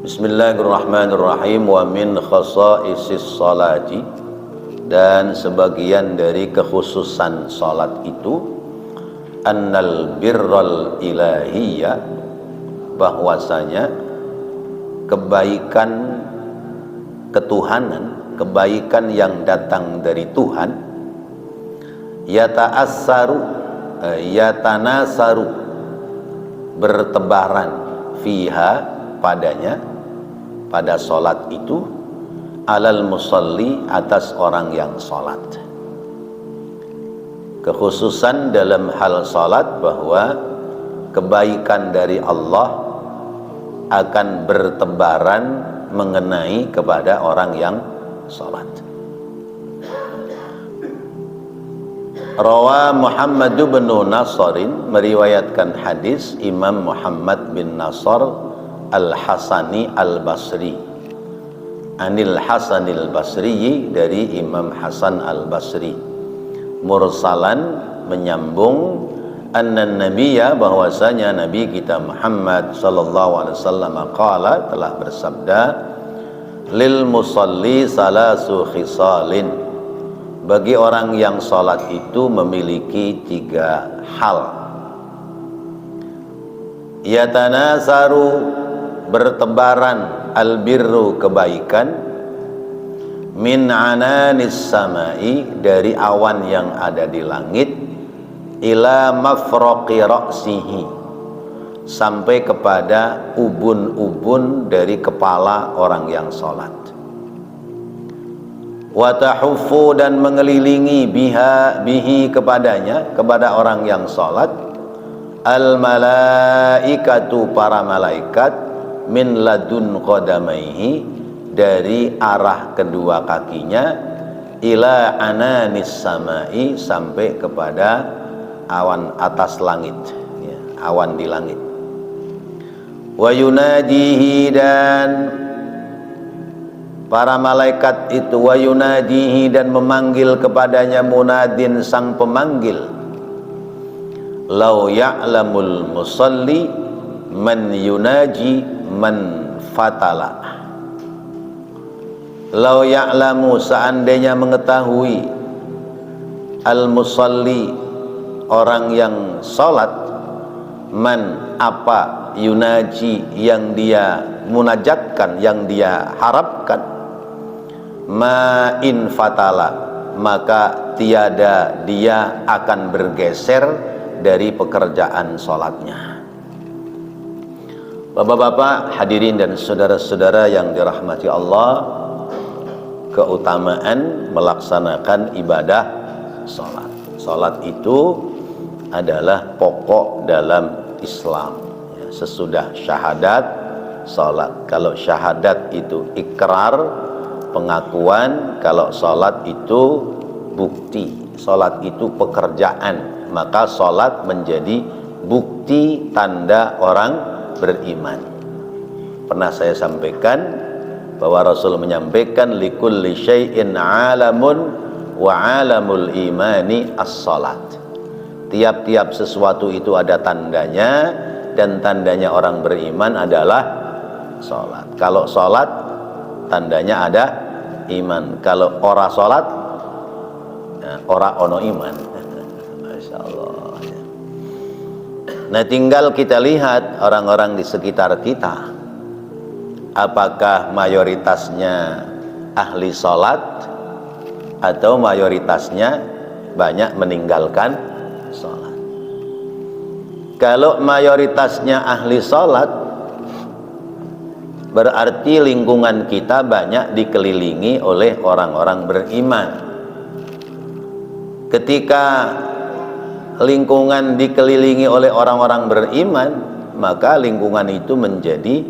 Bismillahirrahmanirrahim. Wa min khasaisis salati, dan sebagian dari kekhususan salat itu, annal birral ilahiyya, bahwasanya kebaikan ketuhanan, kebaikan yang datang dari Tuhan, yatanasaru, bertebaran, fiha, padanya, pada solat itu, alal musalli, atas orang yang solat. Kekhususan dalam hal solat bahwa kebaikan dari Allah akan bertebaran mengenai kepada orang yang solat. Rawa Muhammad bin Nasrin, meriwayatkan hadis Imam Muhammad bin Nasr Al-Hasani Al-Basri, Anil Hasanil Basri, dari Imam Hasan Al-Basri, mursalan, menyambung, anna nabiyya, bahwasanya Nabi kita Muhammad sallallahu alaihi wasallam qala, telah bersabda, lil musalli salasu khisalin, bagi orang yang salat itu memiliki 3 hal. Yatanasaru, bertebaran, albirru, kebaikan, min ananis samai, dari awan yang ada di langit, ila mafraqi ra'sihi, sampai kepada ubun-ubun dari kepala orang yang salat. Wa tahuffu, dan mengelilingi, bihi, kepadanya, kepada orang yang salat, al malaikatu, para malaikat, min ladun qadamaihi, dari arah kedua kakinya, ila ananis samai, sampai kepada awan atas langit, ya, awan di langit. Wa yunadihi, dan para malaikat itu, wa yunadihi, dan memanggil kepadanya, munadin, sang pemanggil, lau ya'lamul musalli man yunaji man fatala. Lau ya'lamu, seandainya mengetahui, al musalli, orang yang salat, man, apa, yunaji, yang dia munajatkan, yang dia harapkan, ma in fatala, maka tiada dia akan bergeser dari pekerjaan salatnya. Bapak-bapak, hadirin dan saudara-saudara yang dirahmati Allah, keutamaan melaksanakan ibadah salat. Salat itu adalah pokok dalam Islam, ya, sesudah syahadat, salat. Kalau syahadat itu ikrar, pengakuan. Kalau salat itu bukti, salat itu pekerjaan. Maka salat menjadi bukti tanda orang beriman. Pernah saya sampaikan bahwa Rasul menyampaikan, likulli syai'in alamun wa alamul imani as-salat. Tiap-tiap sesuatu itu ada tandanya, dan tandanya orang beriman adalah salat. Kalau salat, tandanya ada iman. Kalau ora salat, ora ono iman. Masya Allah. Nah, tinggal kita lihat orang-orang di sekitar kita, apakah mayoritasnya ahli salat atau mayoritasnya banyak meninggalkan salat. Kalau mayoritasnya ahli salat, berarti lingkungan kita banyak dikelilingi oleh orang-orang beriman. Ketika lingkungan dikelilingi oleh orang-orang beriman, maka lingkungan itu menjadi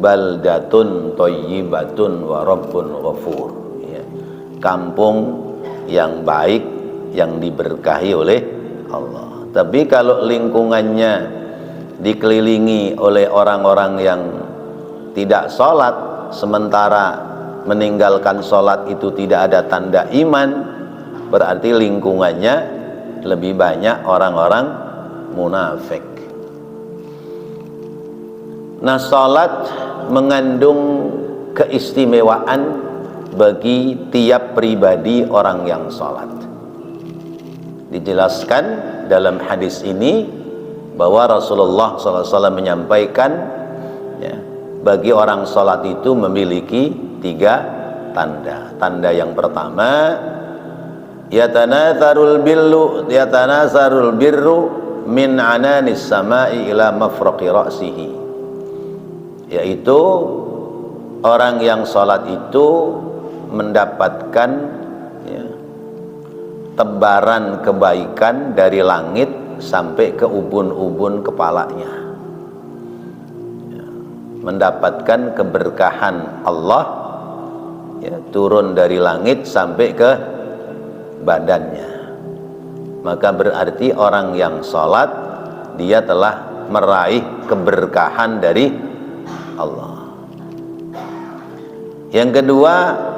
baldatun thayyibatun wa rabbun ghafur, ya, kampung yang baik, yang diberkahi oleh Allah. Tapi kalau lingkungannya dikelilingi oleh orang-orang yang tidak sholat, sementara meninggalkan sholat itu tidak ada tanda iman, berarti lingkungannya lebih banyak orang-orang munafik. Nah, salat mengandung keistimewaan bagi tiap pribadi orang yang salat. Dijelaskan dalam hadis ini bahwa Rasulullah SAW menyampaikan, ya, bagi orang salat itu memiliki 3 tanda. Tanda yang pertama, yatanazarul birru min ananis samai ila mafraqi ra'sihi, yaitu orang yang salat itu mendapatkan, ya, tebaran kebaikan dari langit sampai ke ubun-ubun kepalanya, ya, mendapatkan keberkahan Allah, ya, turun dari langit sampai ke badannya. Maka berarti orang yang salat dia telah meraih keberkahan dari Allah. Yang kedua,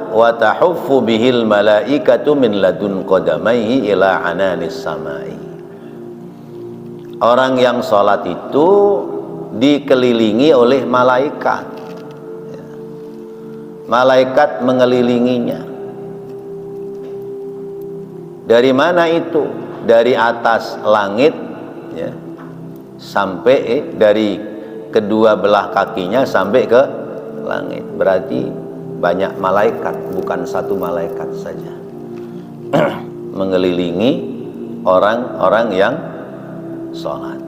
wa tahuffu bihil malaikatu min ladun qadamaihi ila ananis samai. Orang yang salat itu dikelilingi oleh malaikat, ya. Malaikat mengelilinginya. Dari mana itu? Dari atas langit, ya, sampai dari kedua belah kakinya sampai ke langit. Berarti banyak malaikat, bukan satu malaikat saja mengelilingi orang-orang yang sholat.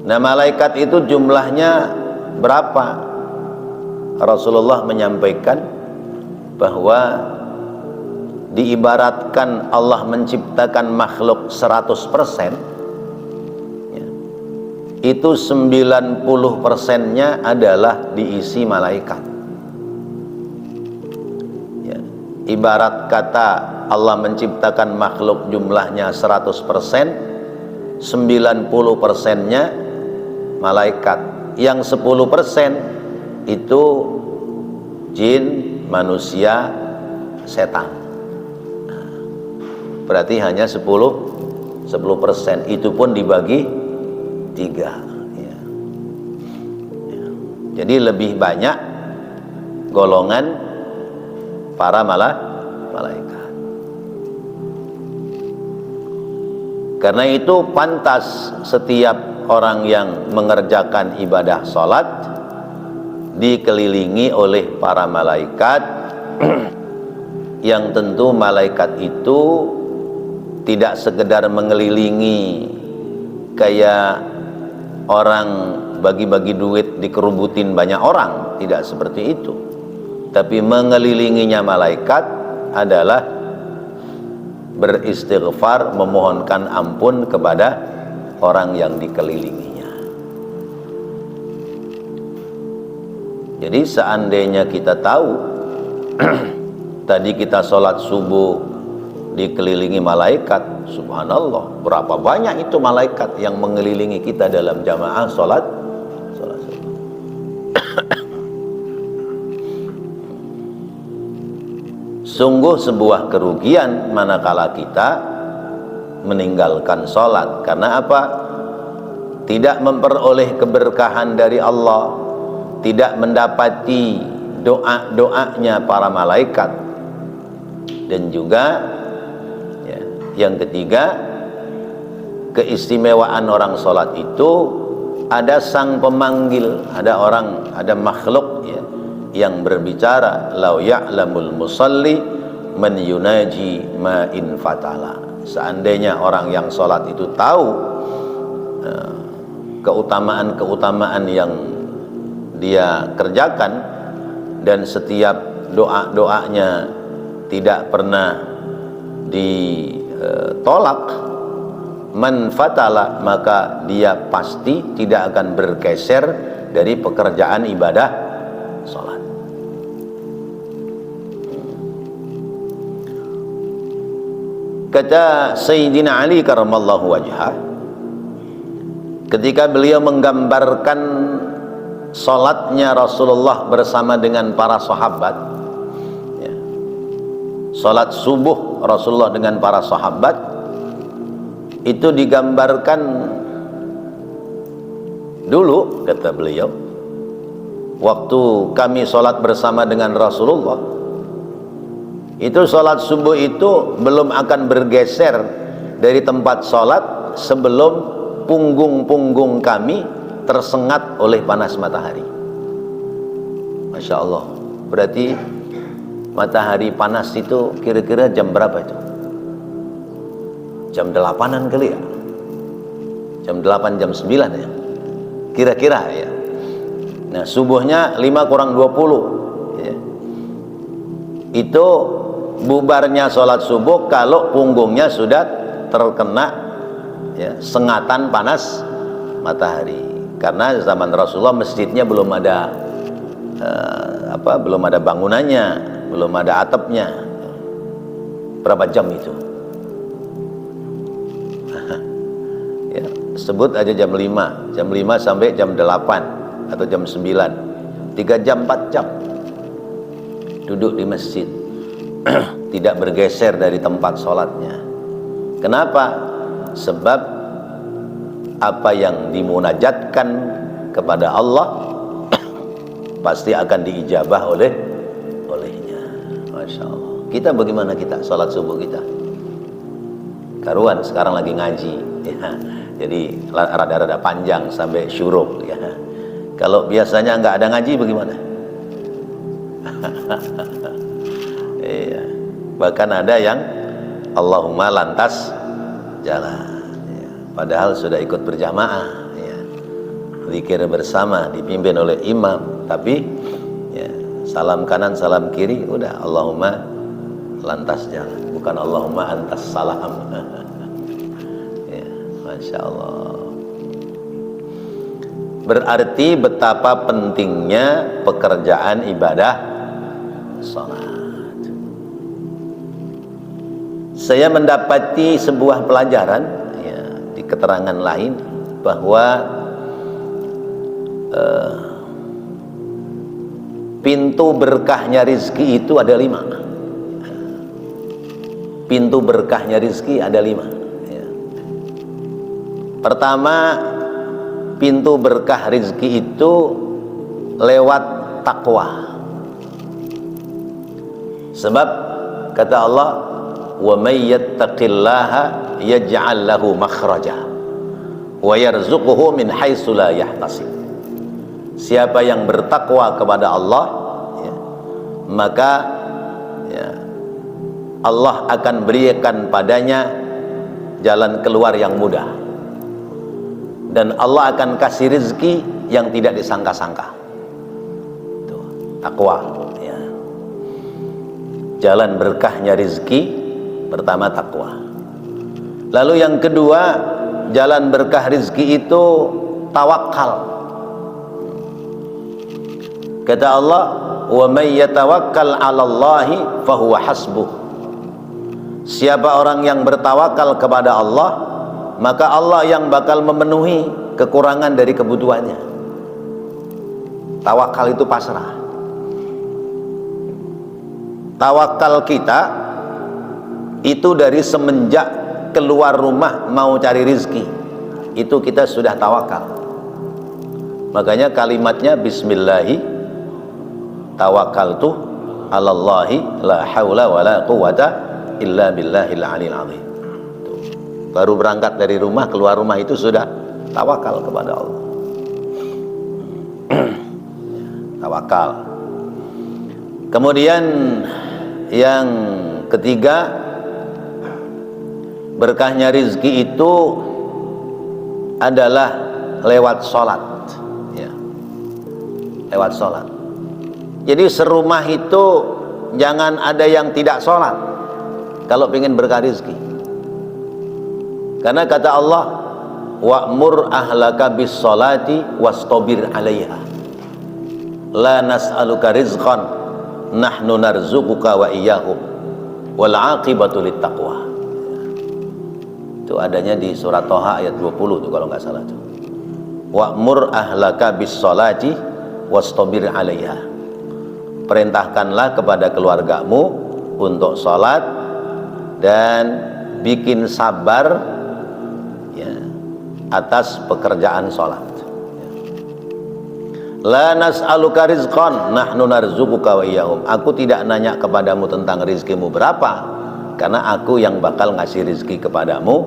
Nah, malaikat itu jumlahnya berapa? Rasulullah menyampaikan bahwa diibaratkan Allah menciptakan makhluk 100%, ya, itu 90%-nya adalah diisi malaikat. Ya, ibarat kata Allah menciptakan makhluk jumlahnya 100%, 90%-nya malaikat. Yang 10% itu jin, manusia, setan. Berarti hanya 10%. Itu pun dibagi 3, ya. Ya. Jadi lebih banyak golongan para malaikat. Karena itu pantas setiap orang yang mengerjakan ibadah salat dikelilingi oleh para malaikat yang tentu malaikat itu tidak sekedar mengelilingi kayak orang bagi-bagi duit dikerubutin banyak orang, tidak seperti itu. Tapi mengelilinginya malaikat adalah beristighfar, memohonkan ampun kepada orang yang dikelilinginya. Jadi seandainya kita tahu tadi kita sholat subuh dikelilingi malaikat, subhanallah, berapa banyak itu malaikat yang mengelilingi kita dalam jamaah sholat subuh. Sungguh sebuah kerugian manakala kita meninggalkan sholat. Karena apa? Tidak memperoleh keberkahan dari Allah, tidak mendapati doa-doanya para malaikat. Dan juga, ya, yang ketiga, keistimewaan orang sholat itu ada sang pemanggil, ada makhluk, ya, yang berbicara, lau ya'lamul musalli man yunaji ma in fatala. Seandainya orang yang sholat itu tahu keutamaan-keutamaan yang dia kerjakan dan setiap doa-doanya tidak pernah ditolak, man fatala, maka dia pasti tidak akan bergeser dari pekerjaan ibadah salat. Kata Sayyidina Ali karramallahu wajhah, ketika beliau menggambarkan salatnya Rasulullah bersama dengan para sahabat, ya, salat subuh Rasulullah dengan para sahabat, itu digambarkan Dulu, kata beliau, waktu kami sholat bersama dengan Rasulullah, itu sholat subuh itu belum akan bergeser dari tempat sholat sebelum punggung-punggung kami tersengat oleh panas matahari. Masya Allah. Berarti matahari panas itu kira-kira jam berapa itu? Jam 8-an kali ya? Jam 8, jam 9 ya? Kira-kira ya. Nah, subuhnya 5 kurang 20 ya. Itu bubarnya sholat subuh kalau punggungnya sudah terkena ya, sengatan panas matahari. Karena zaman Rasulullah masjidnya belum ada belum ada bangunannya, belum ada atapnya. Berapa jam itu? Ya, sebut aja jam 5 sampai jam 8 atau jam 9, 3 jam 4 jam duduk di masjid tidak bergeser dari tempat sholatnya. Kenapa? Sebab apa yang dimunajatkan kepada Allah pasti akan diijabah olehnya. Masya Allah. Kita bagaimana kita sholat subuh kita? Karuan sekarang lagi ngaji ya. Jadi rada-rada panjang sampai syuruk ya. Kalau biasanya nggak ada ngaji bagaimana? Iya. Bahkan ada yang Allahumma lantas jalan ya. Padahal sudah ikut berjamaah ya. Zikir bersama dipimpin oleh imam, tapi ya, salam kanan salam kiri udah Allahumma lantas jalan, bukan Allahumma antas salam. Ya, Masya Allah. Berarti betapa pentingnya pekerjaan ibadah salat. Saya mendapati sebuah pelajaran ya, di keterangan lain bahwa pintu berkahnya rizki itu ada 5. Pintu berkahnya rizki ada 5 ya. Pertama, pintu berkah rizki itu lewat takwa. Sebab kata Allah, wa may yattaqillaha yaj'al lahu makhraja wa yarzuquhu min haitsu la yahtasib. Siapa yang bertakwa kepada Allah ya, maka ya, Allah akan berikan padanya jalan keluar yang mudah, dan Allah akan kasih rezeki yang tidak disangka-sangka. Takwa ya. Jalan berkahnya rezeki pertama takwa. Lalu yang kedua, jalan berkah rezeki itu tawakal. Kata Allah, wa may yatawakkal 'alallahi fahuwa hasbuh. Siapa orang yang bertawakal kepada Allah, maka Allah yang bakal memenuhi kekurangan dari kebutuhannya. Tawakal itu pasrah. Tawakal kita itu dari semenjak keluar rumah mau cari rizki, itu kita sudah tawakal. Makanya kalimatnya bismillahi tawakkaltu 'alallahi la haula wala quwata illa billahil aliyil azim. Baru berangkat dari rumah, keluar rumah itu sudah tawakal kepada Allah. Tawakal. Kemudian yang ketiga, berkahnya rizki itu adalah lewat sholat ya. Lewat sholat. Jadi serumah itu jangan ada yang tidak sholat kalau ingin berkah rezeki. Karena kata Allah, wa'mur ahlaka bis sholati wastabir 'alaiha. La nas'aluka rizqan nahnu narzuquka wa iyyahum wal 'aqibatu littaqwa. Itu adanya di surat Thaha ayat 20 tuh kalau nggak salah tuh. Wa'mur ahlaka bis sholati wastabir 'alaiha. Perintahkanlah kepada keluargamu untuk sholat dan bikin sabar ya, atas pekerjaan sholat ya. La nas'aluka rizqan nahnu narzuquka wa iyyahum. Aku tidak nanya kepadamu tentang rizkimu berapa, karena aku yang bakal ngasih rizki kepadamu,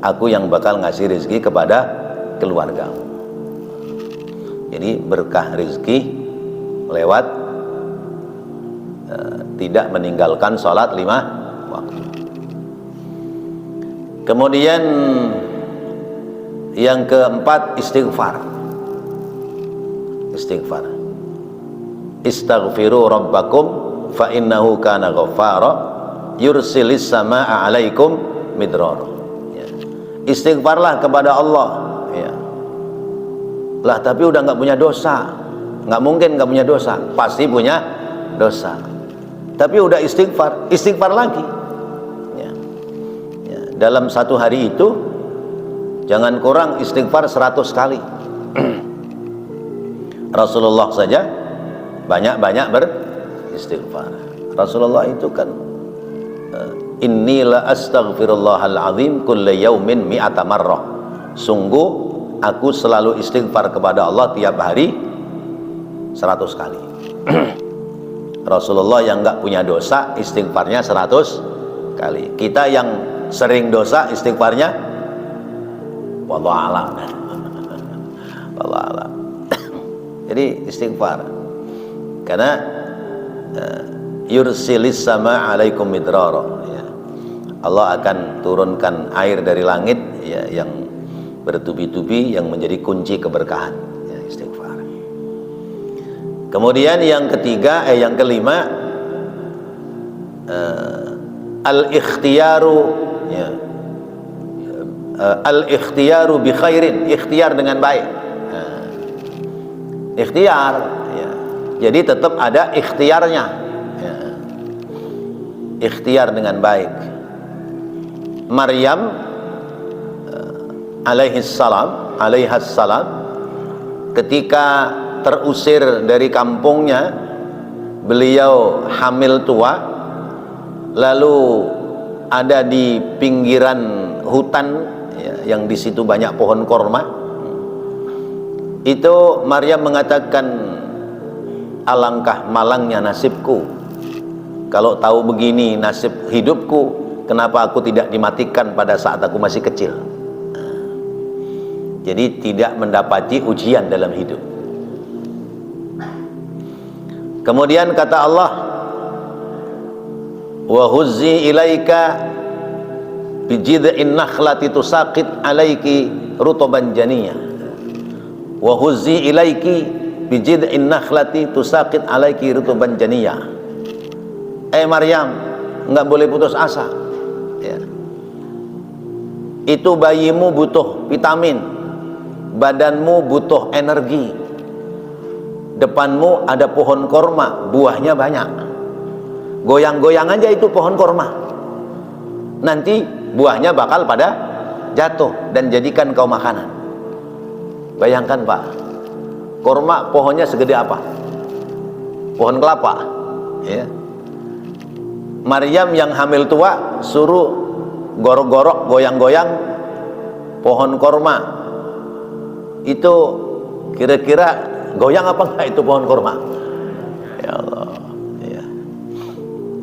aku yang bakal ngasih rizki kepada keluargamu. Jadi berkah rizki lewat tidak meninggalkan sholat 5 waktu. Kemudian yang keempat, istighfar. Istighfar. Istaghfiru rabbakum fa innahu kana ghaffara yursilis samaa'a 'alaikum midrara. Ya. Istighfarlah kepada Allah, ya. Lah tapi udah nggak punya dosa. Nggak mungkin nggak punya dosa, pasti punya dosa. Tapi udah istighfar, istighfar lagi. Ya. Ya. Dalam satu hari itu jangan kurang istighfar 100 kali. Rasulullah saja banyak-banyak beristighfar. Rasulullah itu kan inni la astaghfirullahal azim kulla yaumin mi'ata marrah. Sungguh aku selalu istighfar kepada Allah tiap hari 100 kali. Rasulullah yang enggak punya dosa istighfarnya 100 kali. Kita yang sering dosa istighfarnya wallahu alam. Wallahu alam. Jadi istighfar, karena yursilis sama alaikum midrara, ya. Allah akan turunkan air dari langit, ya, yang bertubi-tubi yang menjadi kunci keberkahan, ya, istighfar. Kemudian yang ketiga, yang kelima, al-ikhtiyaru, ya, al-ikhtiyaru bi khairin, ikhtiar dengan baik. Ikhtiar, ya. Jadi tetap ada ikhtiarnya, ya. Ikhtiar dengan baik. Maryam alaihassalam ketika terusir dari kampungnya, beliau hamil tua, lalu ada di pinggiran hutan, ya, yang di situ banyak pohon korma. Itu Maryam mengatakan, alangkah malangnya nasibku kalau tahu begini nasib hidupku, kenapa aku tidak dimatikan pada saat aku masih kecil. Jadi tidak mendapati ujian dalam hidup. Kemudian kata Allah, wa huzzi ilaika bijid'in nakhlati tusaqit alaiki rutuban janiyah. Wa huzzi ilaiki bijid'in nakhlati tusaqit alaiki rutuban janiyah. Maryam, enggak boleh putus asa, ya. Itu bayimu butuh vitamin, badanmu butuh energi. Depanmu ada pohon korma, buahnya banyak. Goyang-goyang aja itu pohon korma, nanti buahnya bakal pada jatuh dan jadikan kau makanan. Bayangkan Pak, korma pohonnya segede apa? Pohon kelapa, ya. Maryam yang hamil tua suruh gorok-gorok, goyang-goyang pohon korma. Itu kira-kira goyang apa enggak itu pohon korma? Ya Allah, ya.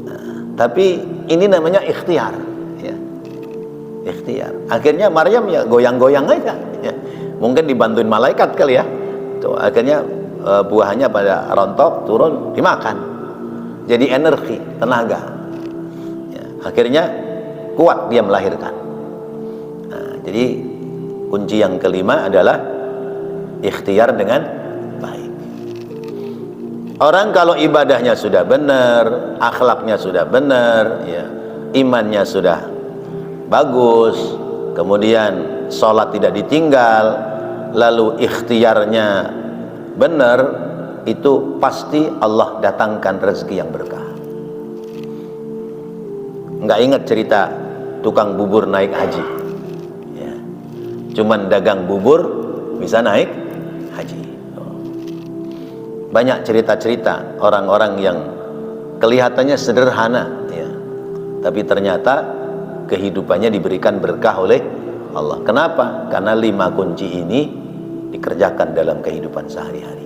Nah, tapi ini namanya ikhtiar, ya. Ikhtiar. Akhirnya Maryam ya goyang-goyang aja, ya. Mungkin dibantuin malaikat kali ya. Tuh, akhirnya buahnya pada rontok, turun, dimakan. Jadi energi, tenaga. Ya, akhirnya kuat dia melahirkan. Nah, jadi kunci yang kelima adalah ikhtiar dengan baik. Orang kalau ibadahnya sudah benar, akhlaknya sudah benar, ya, imannya sudah bagus, kemudian sholat tidak ditinggal, lalu ikhtiarnya benar, itu pasti Allah datangkan rezeki yang berkah. Nggak ingat cerita tukang bubur naik haji, ya. Cuman dagang bubur bisa naik haji. Banyak cerita-cerita orang-orang yang kelihatannya sederhana, ya, tapi ternyata kehidupannya diberikan berkah oleh Allah. Kenapa? Karena 5 kunci ini dikerjakan dalam kehidupan sehari-hari.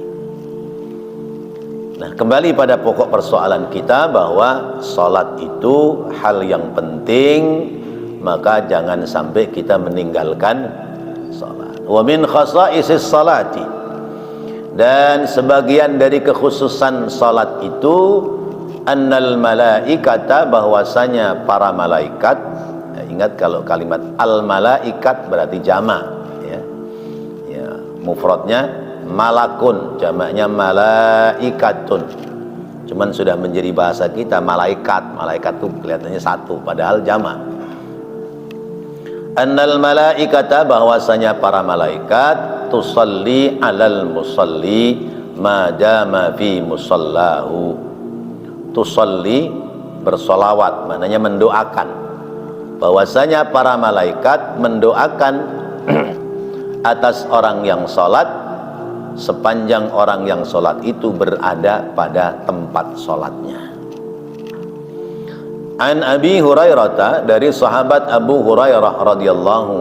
Nah, kembali pada pokok persoalan kita bahwa salat itu hal yang penting, maka jangan sampai kita meninggalkan salat. Wa min khasaisis salati, dan sebagian dari kekhususan salat itu annal malaikata, bahwasanya para malaikat, ya, ingat kalau kalimat al malaikat berarti jamak, ya. Ya, mufradnya malakun, jamaknya malaikatun. Cuman sudah menjadi bahasa kita malaikat. Malaikat itu kelihatannya satu padahal jamak. Annal malaikata, bahwasanya para malaikat, tusalli alal musalli madama fi musallahu. Tusalli, bersolawat, maknanya mendoakan. Bahwasanya para malaikat mendoakan atas orang yang sholat sepanjang orang yang sholat itu berada pada tempat sholatnya. An Abi Hurairah, dari sahabat Abu Hurairah radhiyallahu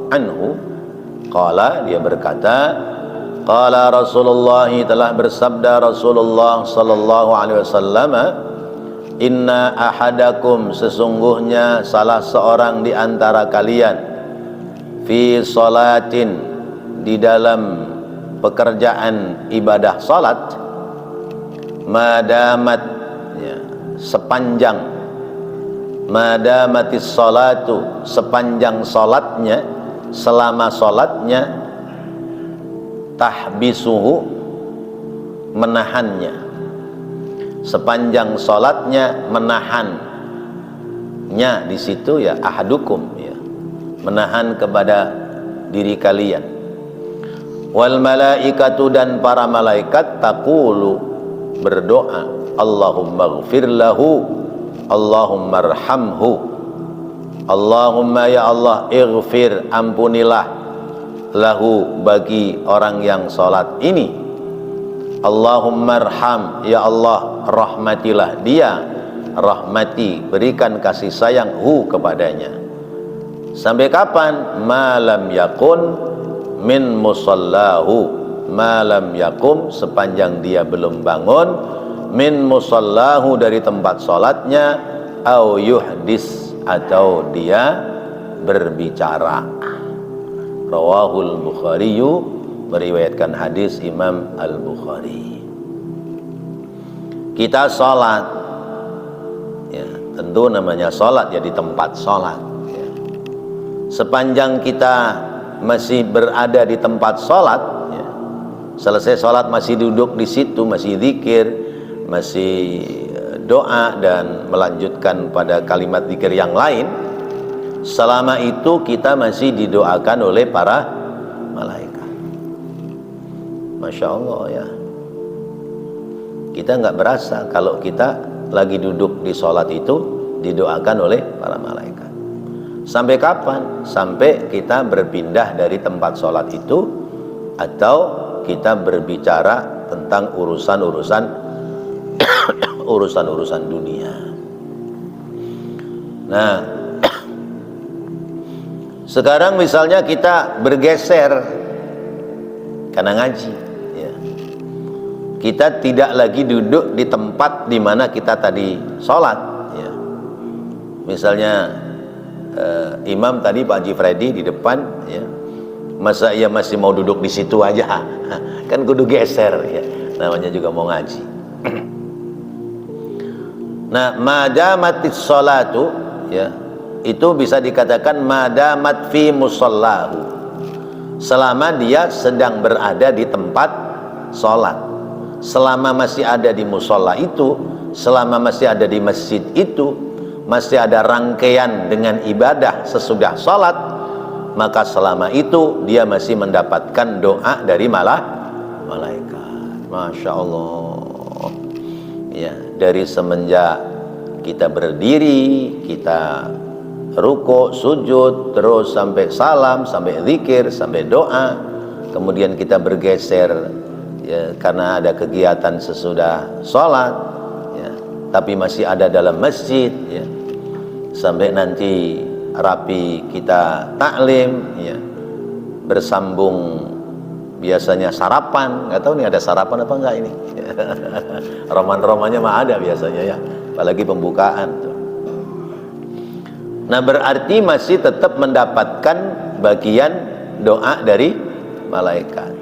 anhu, qala, dia berkata, qala Rasulullah, telah bersabda Rasulullah sallallahu alaihi wasallam, inna ahadakum, sesungguhnya salah seorang di antara kalian, fi salatin, di dalam pekerjaan ibadah salat, madamat, ya, sepanjang, madamatis salatu, sepanjang salatnya, selama salatnya, tahbisuhu, menahannya, sepanjang salatnya menahannya, di situ ya ahadukum, ya, menahan kepada diri kalian. Wal malaikatu, dan para malaikat, taqulu, berdoa, Allahumma ghfir lahu, Allahumma arhamhu, Allahumma, ya Allah, ighfir, ampunilah, lahu, bagi orang yang salat ini, Allahumma arham, ya Allah, rahmatilah dia, rahmati, berikan kasih sayang, hu, kepadanya. Sampai kapan? Malam yakun min musallahu, malam yakum, sepanjang dia belum bangun, min musallahu, dari tempat sholatnya, au yuhdis, atau dia berbicara. Rawahul Bukhariyu, meriwayatkan hadis Imam Al-Bukhari. Kita sholat, ya, tentu namanya sholat ya di tempat sholat, ya. Sepanjang kita masih berada di tempat sholat, ya, selesai sholat masih duduk di situ, masih zikir, masih doa, dan melanjutkan pada kalimat zikir yang lain, selama itu kita masih didoakan oleh para malaikat. Masya Allah, ya. Kita nggak berasa kalau kita lagi duduk di sholat itu didoakan oleh para malaikat. Sampai kapan? Sampai kita berpindah dari tempat sholat itu, atau kita berbicara tentang urusan-urusan urusan-urusan dunia. Nah, sekarang misalnya kita bergeser karena ngaji, ya. Kita tidak lagi duduk di tempat di mana kita tadi sholat, ya. Misalnya imam tadi Pak Haji Freddy di depan, ya, masa ia masih mau duduk di situ aja? Kan kudu geser, ya, namanya juga mau ngaji. Nah, madamatis sholatu, ya, itu bisa dikatakan madamat fi musallahu, selama dia sedang berada di tempat sholat, selama masih ada di musola itu, selama masih ada di masjid itu, masih ada rangkaian dengan ibadah sesudah sholat, maka selama itu dia masih mendapatkan doa dari malaikat. Masya Allah, ya, dari semenjak kita berdiri, kita ruku, sujud, terus sampai salam, sampai zikir, sampai doa, kemudian kita bergeser, ya, karena ada kegiatan sesudah sholat, ya, tapi masih ada dalam masjid, ya, sampai nanti rapi kita taklim, ya, bersambung biasanya sarapan, nggak tahu nih ada sarapan apa enggak ini. Roman-romannya mah ada biasanya ya, apalagi pembukaan tuh. Nah, berarti masih tetap mendapatkan bagian doa dari malaikat.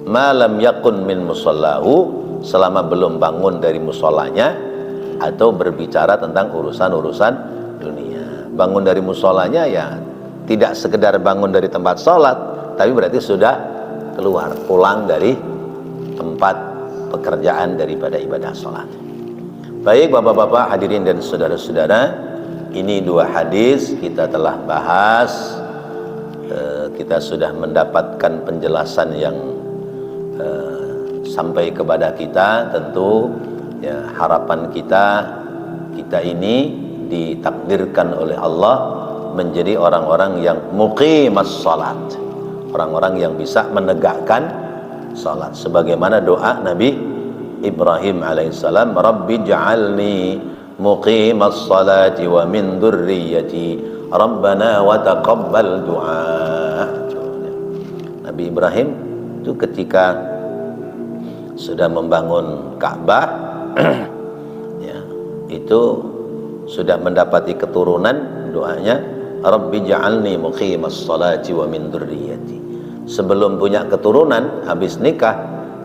Malam yakun min musallahu, selama belum bangun dari musolanya atau berbicara tentang urusan-urusan dunia. Bangun dari musolanya ya tidak sekedar bangun dari tempat sholat, tapi berarti sudah keluar, pulang dari tempat pekerjaan daripada ibadah sholat. Baik bapak-bapak hadirin dan saudara-saudara, ini dua hadis kita telah bahas. Kita sudah mendapatkan penjelasan yang sampai kepada kita. Tentu ya, harapan kita ini ditakdirkan oleh Allah menjadi orang-orang yang muqimas salat, orang-orang yang bisa menegakkan salat sebagaimana doa Nabi Ibrahim alaihissalam, Rabbi ja'alni muqimas salati wa min dzurriyyati Rabbana wa taqabbal du'a. Nabi Ibrahim itu ketika sudah membangun Ka'bah ya, itu sudah mendapati keturunan, doanya Rabbi ja'alni muqimas salati wa min dzurriyyati. Sebelum punya keturunan, habis nikah,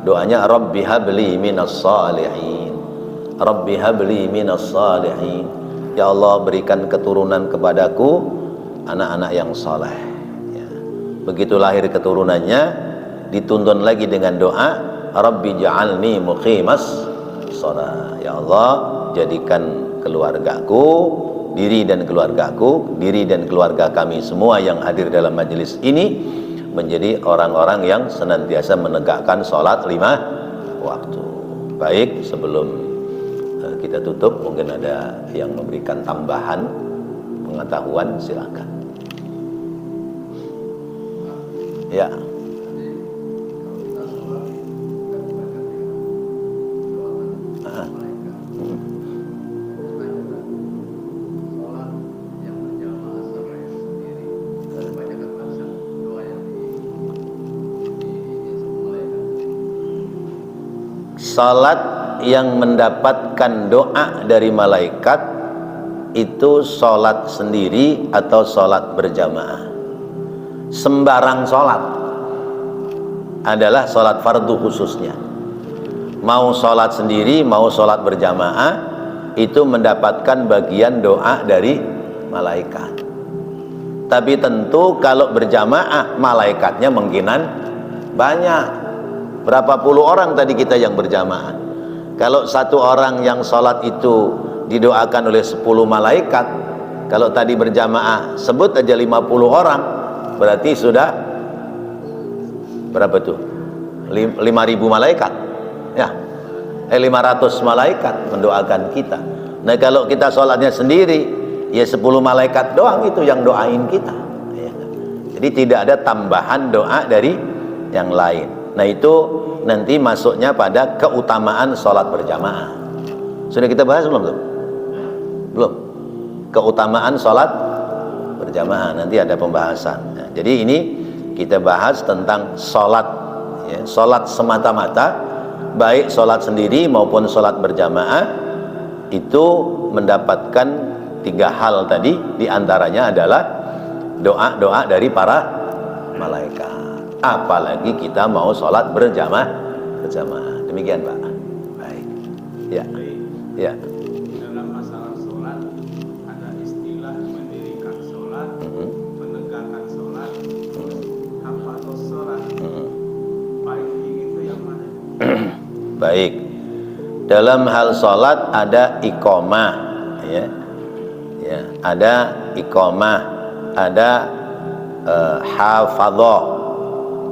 doanya Rabbi habli minas salihin, Rabbi habli minas salihin. Ya Allah, berikan keturunan kepadaku, anak-anak yang saleh ya. Begitu lahir keturunannya, dituntun lagi dengan doa Rabbi ja'alni muqimas shalah. Ya Allah, jadikan keluargaku, diri dan keluarga kami semua yang hadir dalam majelis ini menjadi orang-orang yang senantiasa menegakkan sholat 5 waktu. Baik, sebelum kita tutup, mungkin ada yang memberikan tambahan pengetahuan, silakan. Ya. Salat yang mendapatkan doa dari malaikat itu salat sendiri atau salat berjamaah. Sembarang salat adalah salat fardu khususnya. Mau salat sendiri, mau salat berjamaah, itu mendapatkan bagian doa dari malaikat. Tapi tentu kalau berjamaah, malaikatnya mungkinan banyak. Berapa puluh orang tadi kita yang berjamaah. Kalau satu orang yang sholat itu didoakan oleh 10 malaikat, kalau tadi berjamaah sebut aja 50 orang, berarti sudah berapa tuh? 5.000 malaikat ya, 500 malaikat mendoakan kita. Nah kalau kita sholatnya sendiri, ya 10 malaikat doang itu yang doain kita ya. Jadi tidak ada tambahan doa dari yang lain. Nah itu nanti masuknya pada keutamaan sholat berjamaah. Sudah kita bahas belum tuh? Belum. Keutamaan sholat berjamaah nanti ada pembahasan. Nah, jadi ini kita bahas tentang sholat ya, sholat semata-mata, baik sholat sendiri maupun sholat berjamaah, itu mendapatkan 3 hal tadi. Diantaranya adalah doa-doa dari para malaikat. Apalagi kita mau sholat berjamaah. Demikian Pak. Baik. Ya. Ya. Dalam masalah sholat ada istilah mendirikan sholat, menegakkan sholat, hafatus sholat. Paling tinggi itu yang mana? Baik. Dalam hal sholat ada iqamah, ya. Ya. Ada iqamah, ada hafadhah.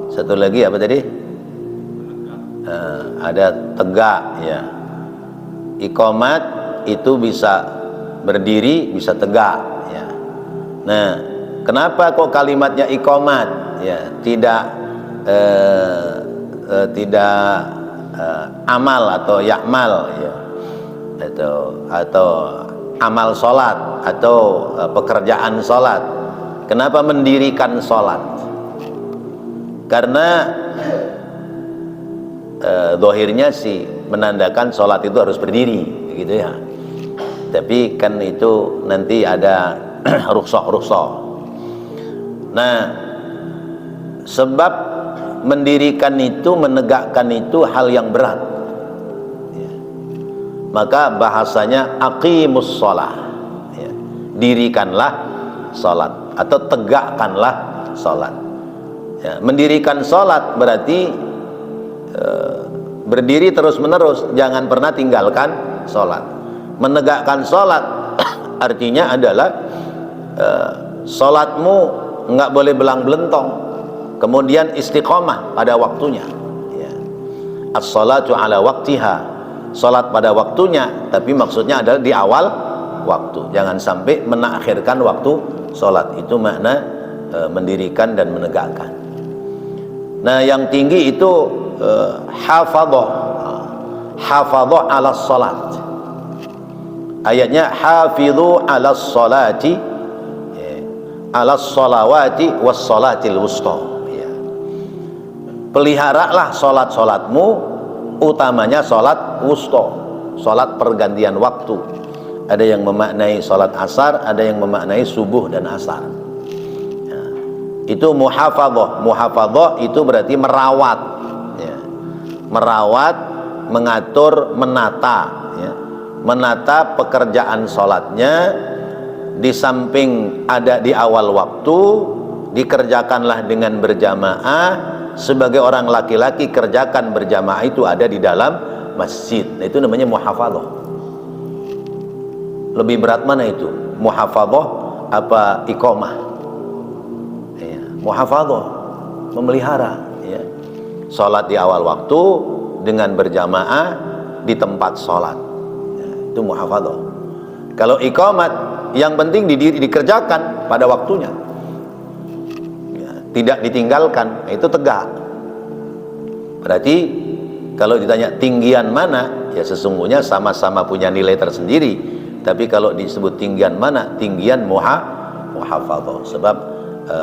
Satu lagi apa tadi? Ada tegak ya. Iqamat itu bisa berdiri, bisa tegak ya. Nah, kenapa kok kalimatnya iqamat ya, tidak amal atau ya'mal ya, atau amal sholat atau pekerjaan sholat. Kenapa mendirikan sholat? Karena zahirnya sih menandakan sholat itu harus berdiri, gitu ya. Tapi kan itu nanti ada rukhsah. Nah, sebab mendirikan itu, menegakkan itu hal yang berat. Ya. Maka bahasanya aqimus sholah. Ya. Dirikanlah sholat atau tegakkanlah sholat. Ya. Mendirikan sholat berarti berdiri terus menerus, jangan pernah tinggalkan sholat. Menegakkan sholat artinya adalah sholatmu nggak boleh belang belentong, kemudian istiqomah pada waktunya, ya. As-sholatu ala waktiha, sholat pada waktunya, tapi maksudnya adalah di awal waktu, jangan sampai menakhirkan waktu sholat. Itu makna mendirikan dan menegakkan. Nah, yang tinggi itu hafadhah ala sholat. Ayatnya hafidhu ala sholati, ala sholawati was sholatil wusta, ya. Peliharalah sholat-sholatmu, utamanya sholat wusta, sholat pergantian waktu. Ada yang memaknai sholat asar, ada yang memaknai subuh dan asar, ya. Itu muhafadhah. Muhafadhah itu berarti merawat, ya. Merawat, mengatur, menata, ya. Menata pekerjaan sholatnya, di samping ada di awal waktu, dikerjakanlah dengan berjamaah. Sebagai orang laki-laki, kerjakan berjamaah itu ada di dalam masjid. Nah, itu namanya muhafadhah. Lebih berat mana itu? Muhafadhah apa iqamah? Ya, muhafadhah, memelihara, ya. Sholat di awal waktu dengan berjamaah di tempat sholat. Itu muhafadhah. Kalau iqamat, yang penting dikerjakan pada waktunya, ya, tidak ditinggalkan, itu tegak. Berarti kalau ditanya tinggian mana, ya sesungguhnya sama-sama punya nilai tersendiri. Tapi kalau disebut tinggian mana, tinggian muhafadhah. Sebab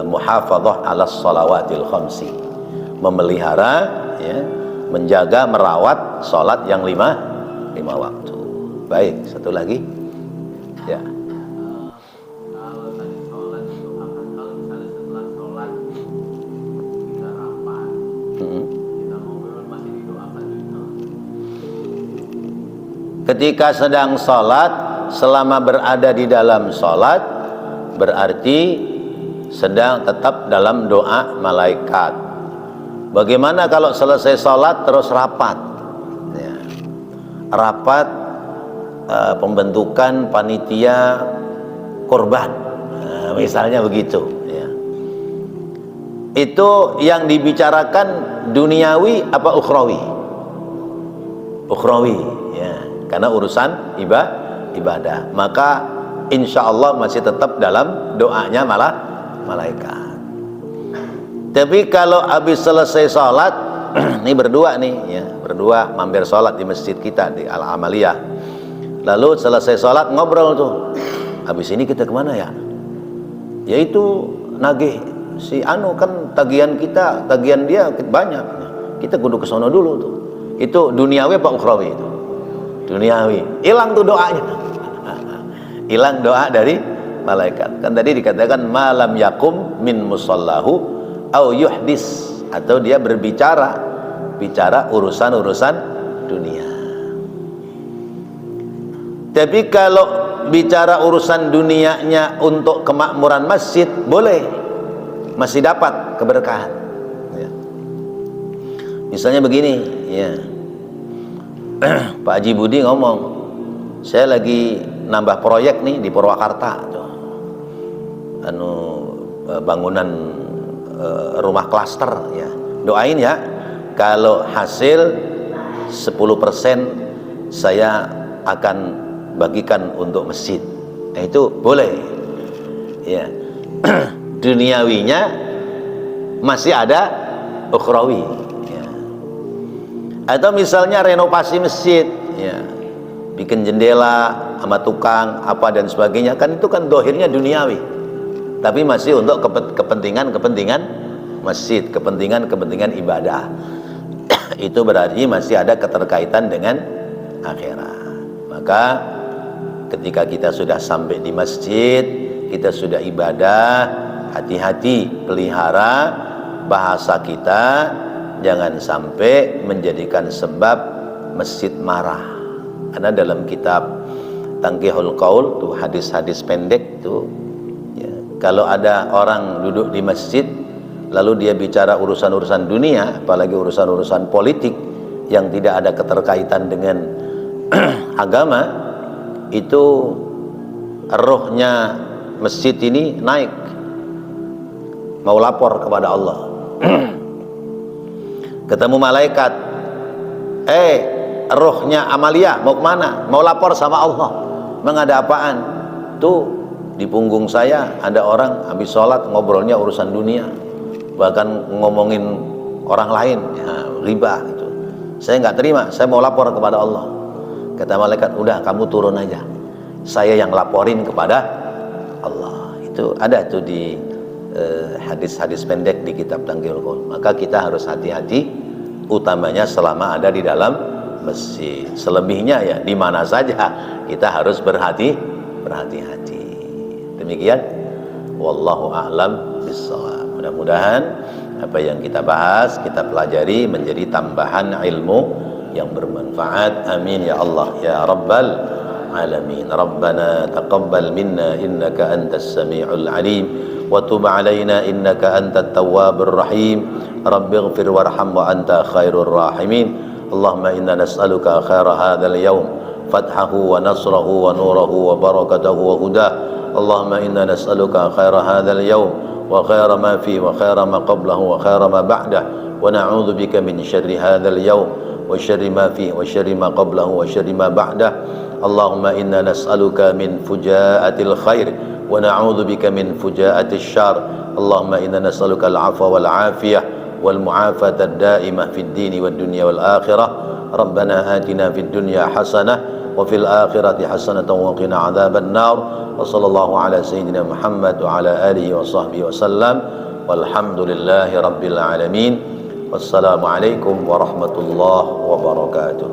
muhafadhah ala sholawatil khamsi, memelihara, ya, menjaga, merawat sholat yang lima waktu. Baik, satu lagi, ya. Kalau tadi sholat itu akan, kalau misalnya setelah sholat kita rapat, kita ngobrol, masih didoakan gitu. Ketika sedang sholat, selama berada di dalam sholat, berarti sedang tetap dalam doa malaikat. Bagaimana kalau selesai sholat terus rapat, ya. Rapat pembentukan panitia korban, misalnya begitu, ya. Itu yang dibicarakan duniawi apa ukhrawi? Ukhrawi, ya. Karena urusan ibadah, maka insya Allah masih tetap dalam doanya malah malaikat. Tapi kalau habis selesai sholat, ini berdua nih, ya, berdua mampir sholat di masjid kita di Al-Amaliyah. Lalu selesai sholat ngobrol tuh, habis ini kita kemana ya? Yaitu nagih si anu, kan tagihan kita, tagihan dia banyak, kita kudu ke sono dulu tuh. Itu duniawi apa ukhrawi itu? Duniawi. Hilang tuh doanya. Hilang doa dari malaikat. Kan tadi dikatakan malam yakum min musallahu au yuhdis, atau dia bicara urusan dunia. Tapi kalau bicara urusan dunianya untuk kemakmuran masjid, boleh, masih dapat keberkahan, ya. Misalnya begini, ya. Pak Haji Budi ngomong, saya lagi nambah proyek nih di Purwakarta, bangunan rumah klaster, ya. Doain ya, kalau hasil 10% saya akan bagikan untuk masjid. Nah, itu boleh, ya. Duniawinya masih ada ukhrawi, ya. Atau misalnya renovasi masjid, ya, bikin jendela sama tukang apa dan sebagainya, kan itu kan dohirnya duniawi, tapi masih untuk kepentingan masjid, kepentingan ibadah. Itu berarti masih ada keterkaitan dengan akhirat. Maka ketika kita sudah sampai di masjid, kita sudah ibadah, hati-hati pelihara bahasa kita, jangan sampai menjadikan sebab masjid marah. Karena dalam kitab Tanqihul Qaul tuh hadis-hadis pendek tuh ya, kalau ada orang duduk di masjid lalu dia bicara urusan-urusan dunia, apalagi urusan-urusan politik yang tidak ada keterkaitan dengan agama, itu rohnya masjid ini naik, mau lapor kepada Allah. Ketemu malaikat, rohnya Amalia mau kemana? Mau lapor sama Allah. Mengada apaan? Tuh di punggung saya ada orang habis sholat ngobrolnya urusan dunia, bahkan ngomongin orang lain, ya, riba itu. Saya nggak terima, saya mau lapor kepada Allah. Kata malaikat, udah kamu turun aja, saya yang laporin kepada Allah. Itu ada tuh di hadis-hadis pendek di kitab Tanqihul Qaul. Maka kita harus hati-hati, utamanya selama ada di dalam masjid. Selebihnya ya di mana saja kita harus berhati-hati. Demikian, wallahu a'lam bissawab. Mudah-mudahan apa yang kita bahas, kita pelajari menjadi tambahan ilmu yang bermanfaat. Amin ya Allah ya rabbal alamin. Rabbana taqabbal minna innaka antas samiul alim wa tub alaina innaka antat tawwabur rahim. Rabbighfir warham wa anta khairur rahimin. Allahumma inna nas'aluka khaira hadzal yawm fathahu wa nasrahu wa nurahu wa barakatahu wa hudah. Allahumma inna nas'aluka khaira hadzal yawm wa khaira ma fi wa khaira ma qablahu wa khaira ma ba'dah wa na'udzu bika min syarri hadzal yawm wa syarri ma fi wa syarri ma qablahu wa syarri ma ba'dah. Allahumma inna nas'aluka min fujaatil khair wa na'udzu bika min fujaatil syarr. Allahumma inna nas'aluka al-'afwa wal 'afiyah wal mu'afata ad-da'imah fid dini wad dunya wal akhirah. Rabbana atina fid dunya hasanah wa fil akhirati hasanatan wa qina 'adzaban nar. Wa sallallahu ala sayyidina Muhammad wa ala alihi wa sahbihi wa sallam. Walhamdulillahi rabbil alamin. Wassalamu alaikum warahmatullahi wabarakatuh.